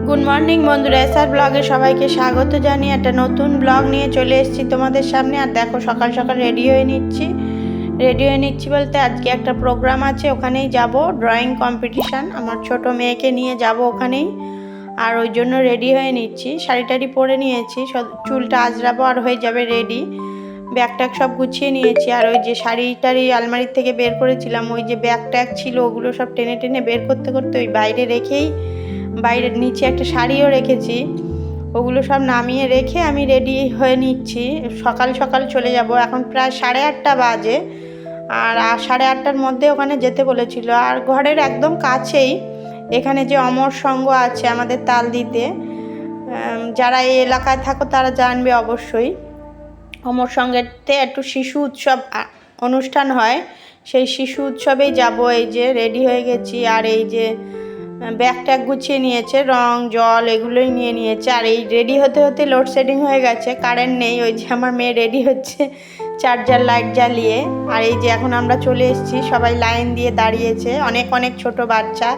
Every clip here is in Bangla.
গুড মর্নিং বন্ধুরা, এসআর ব্লগে সবাইকে স্বাগত জানিয়ে একটা নতুন ব্লগ নিয়ে চলে এসেছি তোমাদের সামনে। আর দেখো সকাল সকাল রেডি হয়ে নিচ্ছি বলতে আজকে একটা প্রোগ্রাম আছে, ওখানেই যাব, ড্রয়িং কম্পিটিশান। আমার ছোট মেয়েকে নিয়ে যাব ওখানেই, আর ওই জন্য রেডি হয়ে নিচ্ছি। শাড়ি টাড়ি পরে নিয়েছি, চুলটা আজরাবো আর হয়ে যাবে রেডি। ব্যাগ ট্যাগ সব গুছিয়ে নিয়েছি। আর ওই যে শাড়ি টাড়ি আলমারির থেকে বের করেছিলাম, ওই যে ব্যাগ ট্যাগ ছিল ওগুলো সব টেনে টেনে বের করতে করতে ওই বাইরে রেখেই, বাইরের নিচে একটা শাড়িও রেখেছি, ওগুলো সব নামিয়ে রেখে আমি রেডি হয়ে নিচ্ছি। সকাল সকাল চলে যাব, এখন প্রায় 8:30 বাজে। আর 8:30টার মধ্যে ওখানে যেতে বলেছিল। আর ঘরের একদম কাছেই এখানে যে অমর সংঘ আছে আমাদের তালদিতে, যারা এই এলাকায় থাকো তারা জানবে অবশ্যই। অমর সংঘেতে একটু শিশু উৎসব অনুষ্ঠান হয়, সেই শিশু উৎসবেই যাব। এই যে রেডি হয়ে গেছি, আর এই যে ব্যাগ ট্যাগ গুছিয়ে নিয়েছে, রং জল এগুলোই নিয়ে নিয়েছে। আর এই রেডি হতে হতে লোডশেডিং হয়ে গেছে, কারেন্ট নেই। ওই যে আমার মেয়ে রেডি হচ্ছে চার্জার লাইট জ্বালিয়ে। আর এই যে এখন আমরা চলে এসেছি, সবাই লাইন দিয়ে দাঁড়িয়েছে, অনেক অনেক ছোট বাচ্চা।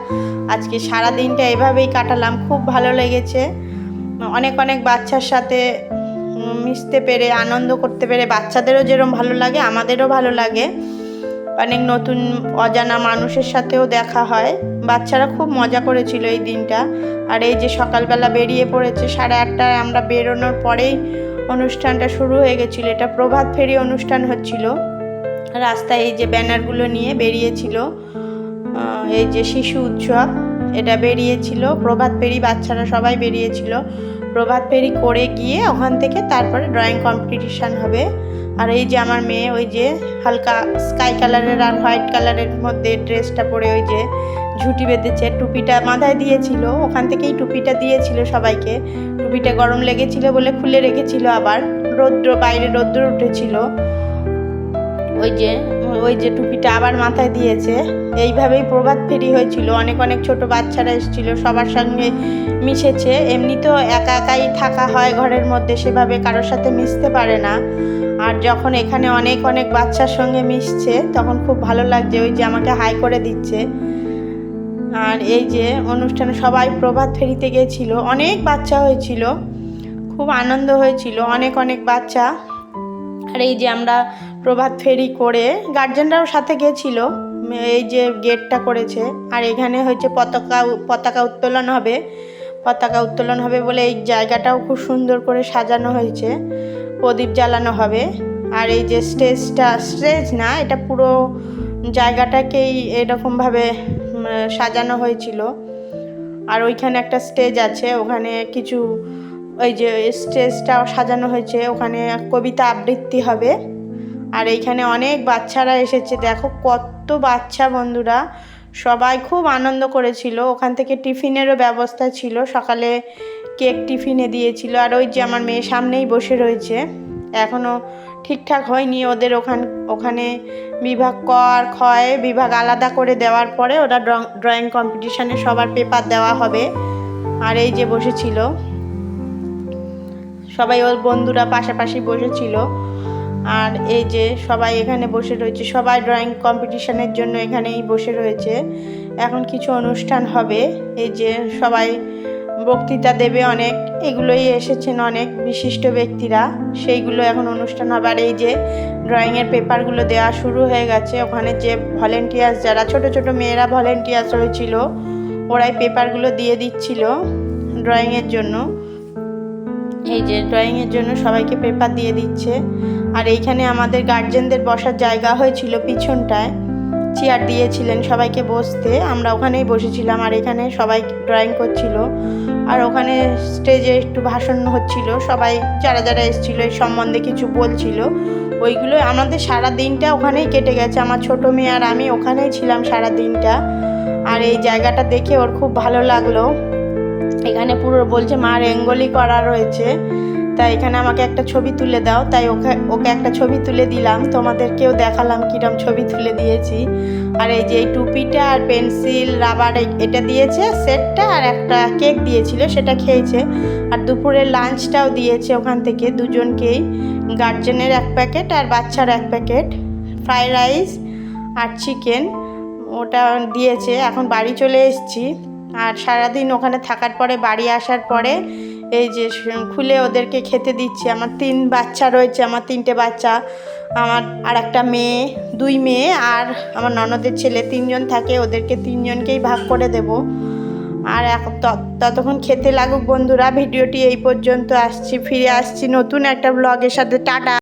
আজকে সারা দিনটা এভাবেই কাটালাম, খুব ভালো লেগেছে। অনেক অনেক বাচ্চার সাথে মিশতে পেরে, আনন্দ করতে পেরে, বাচ্চাদেরও যেরকম ভালো লাগে আমাদেরও ভালো লাগে। অনেক নতুন অজানা মানুষের সাথেও দেখা হয়। বাচ্চারা খুব মজা করেছিল এই দিনটা। আর এই যে সকালবেলা বেরিয়ে পড়েছে, 8:30টায় আমরা বেরোনোর পরেই অনুষ্ঠানটা শুরু হয়ে গেছিলো। এটা প্রভাত ফেরি অনুষ্ঠান হচ্ছিল। রাস্তায় এই যে ব্যানারগুলো নিয়ে বেরিয়েছিল, এই যে শিশু উৎসব এটা বেরিয়েছিল, প্রভাত ফেরি, বাচ্চারা সবাই বেরিয়েছিল। প্রভাত ফেরি করে গিয়ে ওখান থেকে তারপরে ড্রয়িং কম্পিটিশান হবে। আর এই যে আমার মেয়ে ওই যে হালকা স্কাই কালারের আর হোয়াইট কালারের মধ্যে ড্রেসটা পরে ওই যে ঝুঁটি বেঁধেছে, টুপিটা মাথায় দিয়েছিল, ওখান থেকেই টুপিটা দিয়েছিল সবাইকে। টুপিটা গরম লেগেছিল বলে খুলে রেখেছিল, আবার বাইরে রৌদ্র উঠেছিল, ওই যে টুপিটা আবার মাথায় দিয়েছে। এইভাবেই প্রভাত ফেরি হয়েছিল। অনেক অনেক ছোট বাচ্চারা এসেছিল, সবার সঙ্গে মিশেছে। এমনি তো একা একাই থাকা হয় ঘরের মধ্যে, সেভাবে কারোর সাথে মিশতে পারে না। আর যখন এখানে অনেক অনেক বাচ্চার সঙ্গে মিশছে তখন খুব ভালো লাগছে। ওই যে আমাকে হাই করে দিচ্ছে। আর এই যে অনুষ্ঠানে সবাই প্রভাত ফেরিতে গিয়েছিল, অনেক বাচ্চা হয়েছিল, খুব আনন্দ হয়েছিল, অনেক অনেক বাচ্চা। আর এই যে আমরা প্রভাত ফেরি করে, গার্জেনরাও সাথে গিয়েছিল, এই যে গেটটা করেছে। আর এখানে হচ্ছে পতাকা উত্তোলন হবে বলে এই জায়গাটাও খুব সুন্দর করে সাজানো হয়েছে, প্রদীপ জ্বালানো হবে। আর এই যে স্টেজ না, এটা পুরো জায়গাটাকেই এরকমভাবে সাজানো হয়েছিল। আর ওইখানে একটা স্টেজ আছে, ওখানে কিছু ওই যে স্টেজটাও সাজানো হয়েছে, ওখানে কবিতা আবৃত্তি হবে। আর এইখানে অনেক বাচ্চারা এসেছে, দেখো কত বাচ্চা বন্ধুরা, সবাই খুব আনন্দ করেছিল। ওখান থেকে টিফিনেরও ব্যবস্থা ছিল, সকালে কেক টিফিনে দিয়েছিল। আর ওই যে আমার মেয়ে সামনেই বসে রয়েছে, এখনও ঠিকঠাক হয়নি ওদের ওখানে বিভাগ ক আর খ বিভাগ আলাদা করে দেওয়ার পরে ওরা ড্রয়িং কম্পিটিশানে সবার পেপার দেওয়া হবে। আর এই যে বসেছিল সবাই, ওর বন্ধুরা পাশাপাশি বসেছিল। আর এই যে সবাই এখানে বসে রয়েছে, সবাই ড্রয়িং কম্পিটিশানের জন্য এখানেই বসে রয়েছে। এখন কিছু অনুষ্ঠান হবে, এই যে সবাই বক্তৃতা দেবে, অনেক এগুলোই এসেছেন অনেক বিশিষ্ট ব্যক্তিরা, সেইগুলো এখন অনুষ্ঠান হবে। আর এই যে ড্রয়িংয়ের পেপারগুলো দেওয়া শুরু হয়ে গেছে। ওখানে যে ভলেন্টিয়ার্স, যারা ছোট ছোট মেয়েরা ভলেন্টিয়ার্স হয়েছিল, ওরাই পেপারগুলো দিয়ে দিচ্ছিল ড্রয়িংয়ের জন্য। এই যে ড্রয়িংয়ের জন্য সবাইকে পেপার দিয়ে দিচ্ছে। আর এইখানে আমাদের গার্জেনদের বসার জায়গা হয়েছিল, পিছনটায় চেয়ার দিয়েছিলেন সবাইকে বসতে, আমরা ওখানেই বসেছিলাম। আর এখানে সবাই ড্রয়িং করছিল। আর ওখানে স্টেজে একটু ভাষণ হচ্ছিল, সবাই যারা যারা এসেছিলো এই সম্বন্ধে কিছু বলছিল, ওইগুলো আমাদের সারা দিনটা ওখানেই কেটে গেছে। আমার ছোটো মেয়ে আর আমি ওখানেই ছিলাম সারা দিনটা। আর এই জায়গাটা দেখে ওর খুব ভালো লাগলো। এখানে পুরো বলছে মা রঙ্গোলি করা রয়েছে, তাই এখানে আমাকে একটা ছবি তুলে দাও, তাই ওকে একটা ছবি তুলে দিলাম, তোমাদেরকেও দেখালাম কিরম ছবি তুলে দিয়েছি। আর এই যে এই টুপিটা আর পেন্সিল রাবার এটা দিয়েছে সেটটা, আর একটা কেক দিয়েছিল সেটা খেয়েছে। আর দুপুরের লাঞ্চটাও দিয়েছে ওখান থেকে দুজনকেই, গার্জেনের 1 প্যাকেট আর বাচ্চার 1 প্যাকেট, ফ্রাইড রাইস আর চিকেন, ওটা দিয়েছে। এখন বাড়ি চলে এসেছি, আর সারাদিন ওখানে থাকার পরে বাড়ি আসার পরে এই যে খুলে ওদেরকে খেতে দিচ্ছি। আমার 3 বাচ্চা রয়েছে, আমার 3টে বাচ্চা, আমার আর একটা মেয়ে, 2 মেয়ে আর আমার ননদের ছেলে, 3 জন থাকে। ওদেরকে 3 জনকেই ভাগ করে দেব। আর ততক্ষণ খেতে লাগুক বন্ধুরা। ভিডিওটি এই পর্যন্ত, ফিরে আসছি নতুন একটা ব্লগের সাথে। টাটা।